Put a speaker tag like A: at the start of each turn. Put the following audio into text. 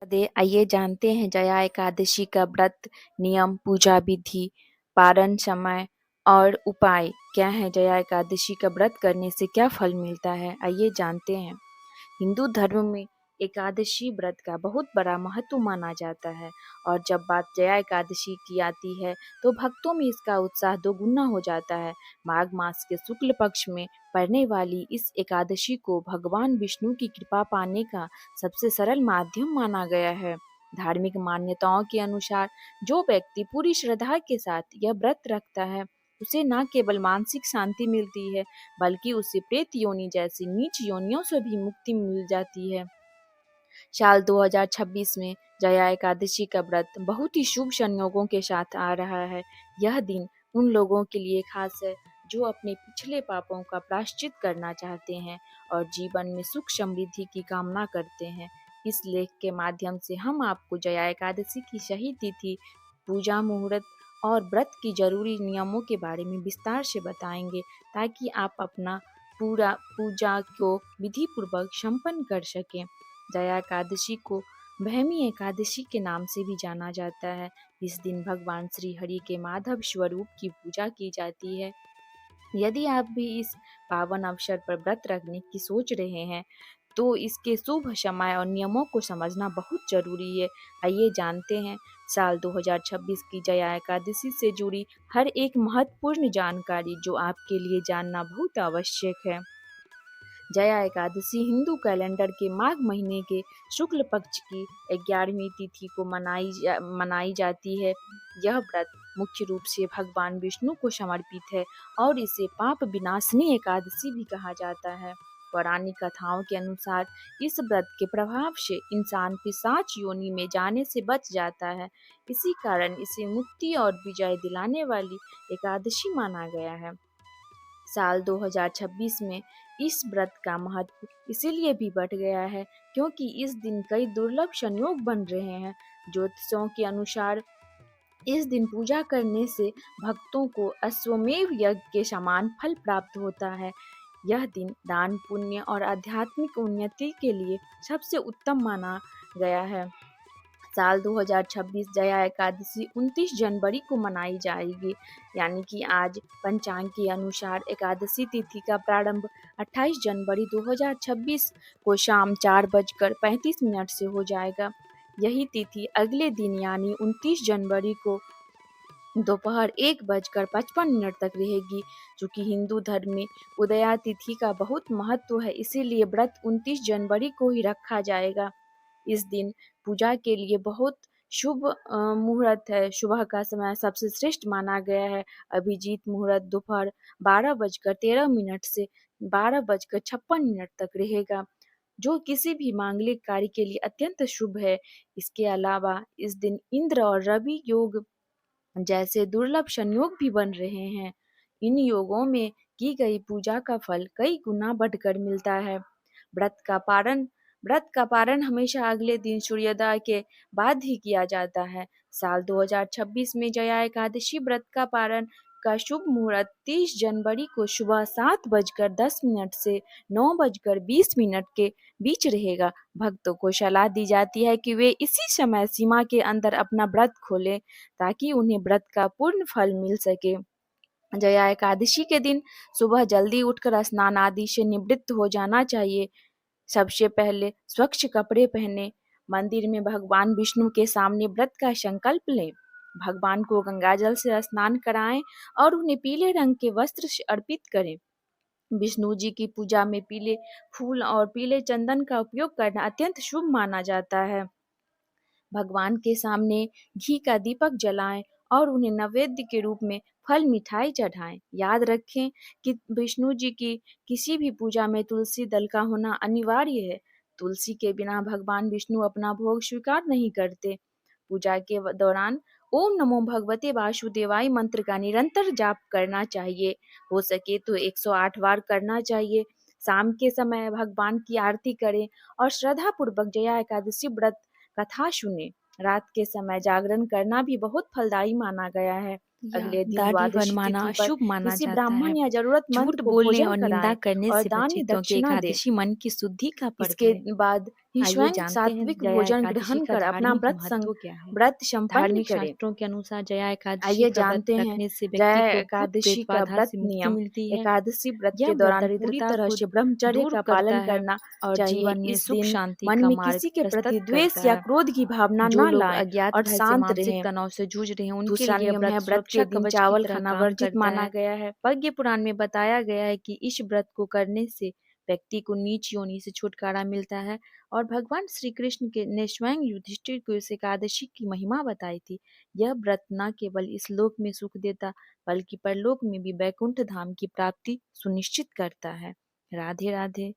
A: आइए जानते हैं जया एकादशी का व्रत, नियम, पूजा विधि, पारण समय और उपाय क्या है। जया एकादशी का व्रत करने से क्या फल मिलता है, आइए जानते हैं। हिंदू धर्म में एकादशी व्रत का बहुत बड़ा महत्व माना जाता है और जब बात जया एकादशी की आती है तो भक्तों में इसका उत्साह दोगुना हो जाता है। माघ मास के शुक्ल पक्ष में पड़ने वाली इस एकादशी को भगवान विष्णु की कृपा पाने का सबसे सरल माध्यम माना गया है। धार्मिक मान्यताओं के अनुसार जो व्यक्ति पूरी श्रद्धा के साथ यह व्रत रखता है उसे न केवल मानसिक शांति मिलती है बल्कि उसे प्रेत योनि जैसी नीच योनियों से भी मुक्ति मिल जाती है। साल 2026 में जया एकादशी का व्रत बहुत ही शुभ संयोगों के साथ आ रहा है। यह दिन उन लोगों के लिए खास है जो अपने पिछले पापों का प्रायश्चित करना चाहते हैं और जीवन में सुख समृद्धि की कामना करते हैं। इस लेख के माध्यम से हम आपको जया एकादशी की सही तिथि, पूजा मुहूर्त और व्रत की जरूरी नियमों के बारे में विस्तार से बताएंगे ताकि आप अपना पूरा पूजा को विधि पूर्वक संपन्न कर सकें। जया एकादशी को ब्रह्मी एकादशी के नाम से भी जाना जाता है। इस दिन भगवान श्री हरि के माधव स्वरूप की पूजा की जाती है। यदि आप भी इस पावन अवसर पर व्रत रखने की सोच रहे हैं तो इसके शुभ समय और नियमों को समझना बहुत जरूरी है। आइए जानते हैं साल 2026 की जया एकादशी से जुड़ी हर एक महत्वपूर्ण जानकारी जो आपके लिए जानना बहुत आवश्यक है। जया एकादशी हिंदू कैलेंडर के माघ महीने के शुक्ल पक्ष की 11वीं तिथि को मनाई जाती है। यह व्रत मुख्य रूप से भगवान विष्णु को समर्पित है और इसे पाप विनाशिनी एकादशी भी कहा जाता है। पौराणिक कथाओं के अनुसार इस व्रत के प्रभाव से इंसान पिशाच योनि में जाने से बच जाता है। इसी कारण इसे मुक्ति और विजय दिलाने वाली एकादशी माना गया है। साल 2026 में इस व्रत का महत्व इसीलिए भी बढ़ गया है क्योंकि इस दिन कई दुर्लभ संयोग बन रहे हैं। ज्योतिषों के अनुसार इस दिन पूजा करने से भक्तों को अश्वमेव यज्ञ के समान फल प्राप्त होता है। यह दिन दान, पुण्य और आध्यात्मिक उन्नति के लिए सबसे उत्तम माना गया है। साल 2026 जया एकादशी 29 जनवरी को मनाई जाएगी, यानी कि आज पंचांग के अनुसार एकादशी तिथि का प्रारंभ 28 जनवरी 2026 को शाम 4:35 से हो जाएगा। यही तिथि अगले दिन यानी 29 जनवरी को दोपहर 1:55 तक रहेगी। चूँकि हिंदू धर्म में उदया तिथि का बहुत महत्व है इसीलिए व्रत 29 जनवरी को ही रखा जाएगा। इस दिन पूजा के लिए बहुत शुभ मुहूर्त है। सुबह का समय सबसे श्रेष्ठ माना गया है। अभिजीत मुहूर्त दोपहर 12:13 से 12:56 तक रहेगा, जो किसी भी मांगलिक कार्य के लिए अत्यंत शुभ है। इसके अलावा इस दिन इंद्र और रवि योग जैसे दुर्लभ संयोग भी बन रहे हैं। इन योगों में की गई पूजा का फल कई गुना बढ़कर मिलता है। व्रत का पारण व्रत का पारण हमेशा अगले दिन सूर्योदय के बाद ही किया जाता है। साल 2026 में जया एकादशी व्रत का पारण का शुभ मुहूर्त 30 जनवरी को सुबह 7:10 से 9:20 के बीच रहेगा। भक्तों को सलाह दी जाती है कि वे इसी समय सीमा के अंदर अपना व्रत खोलें ताकि उन्हें व्रत का पूर्ण फल मिल सके। जया एकादशी के दिन सुबह जल्दी उठकर स्नान आदि से निवृत्त हो जाना चाहिए। सबसे पहले स्वच्छ कपड़े पहने, मंदिर में भगवान विष्णु के सामने व्रत का संकल्प लें। भगवान को गंगाजल से स्नान कराएं और उन्हें पीले रंग के वस्त्र से अर्पित करें। विष्णु जी की पूजा में पीले फूल और पीले चंदन का उपयोग करना अत्यंत शुभ माना जाता है। भगवान के सामने घी का दीपक जलाएं और उन्हें नैवेद्य के रूप में फल मिठाई चढ़ाएं। याद रखें कि विष्णु जी की किसी भी पूजा में तुलसी दल का होना अनिवार्य है। तुलसी के बिना भगवान विष्णु अपना भोग स्वीकार नहीं करते। पूजा के दौरान ओम नमो भगवते वासुदेवाय मंत्र का निरंतर जाप करना चाहिए। हो सके तो 108 बार करना चाहिए। शाम के समय भगवान की आरती करें और श्रद्धा पूर्वक जया एकादशी व्रत कथा सुने। रात के समय जागरण करना भी बहुत फलदायी माना गया है। या
B: अगले दिन
A: दाढ़ी
B: द्वादशी
A: बनवाना
B: तिथि पर
A: शुभ माना
B: किसी
A: जाता है।
B: ब्राह्मण या जरूरतमंद
A: झूठ
B: को
A: बोलने
B: भोजन
A: और निंदा
B: कराएं
A: करने
B: और
A: से
B: दान
A: बचें
B: या
A: क्योंकि
B: दक्षिणा दें।
A: एकादशी मन की शुद्धि का पर्व
B: इसके
A: है।
B: बाद ही
A: आइए
B: स्वयं
A: जानते हैं
B: सात्विक
A: जया
B: भोजन
A: एकादशी
B: ग्रहण
A: का
B: कर अपना
A: धार्मिक महत्व क्या है।
B: व्रत संपन्न
A: धार्मिक
B: करें।
A: शास्त्रों के अनुसार जया एकादशी
B: आइए
A: का व्रत
B: जानते हैं
A: रखने से व्यक्ति
B: जया
A: को भूत
B: एकादशी
A: प्रेत
B: का
A: बाधा
B: व्रत
A: से मुक्ति
B: नियम।
A: मिलती है।
B: एकादशी व्रत
A: यह
B: के
A: व्रत
B: दौरान पूरी
A: दरिद्रता
B: तरह
A: को
B: से ब्रह्मचर्य
A: दूर
B: का
A: करता
B: पालन
A: है
B: करना
A: और
B: चाहिए।
A: जीवन में
B: इस
A: सुख
B: दिन
A: शांति
B: मन
A: का
B: में
A: मार्ग
B: किसी के प्रति
A: प्रशस्त
B: द्वेष
A: करता
B: या
A: है।
B: क्रोध की भावना
A: जो
B: न
A: लोग
B: लाएं
A: अज्ञात
B: और
A: भय से
B: शांत
A: मानसिक
B: रहें।
A: तनाव से जूझ रहे हैं उनके
B: दूसरा
A: लिए यह
B: नियम है,
A: व्रत
B: व्रत के
A: सुरक्षा
B: दिन
A: कवच की
B: चावल
A: तरह
B: खाना
A: काम
B: वर्जित
A: करता
B: माना
A: है।
B: गया है। पद्य पुराण में बताया गया है कि इस व्रत को करने से व्यक्ति को नीच योनि से छुटकारा मिलता है और भगवान श्री कृष्ण के ने स्वयं युधिष्ठिर को इस एकादशी की महिमा बताई थी। यह व्रत न केवल इस लोक में सुख देता बल्कि परलोक में भी वैकुंठ धाम की प्राप्ति सुनिश्चित करता है। राधे राधे।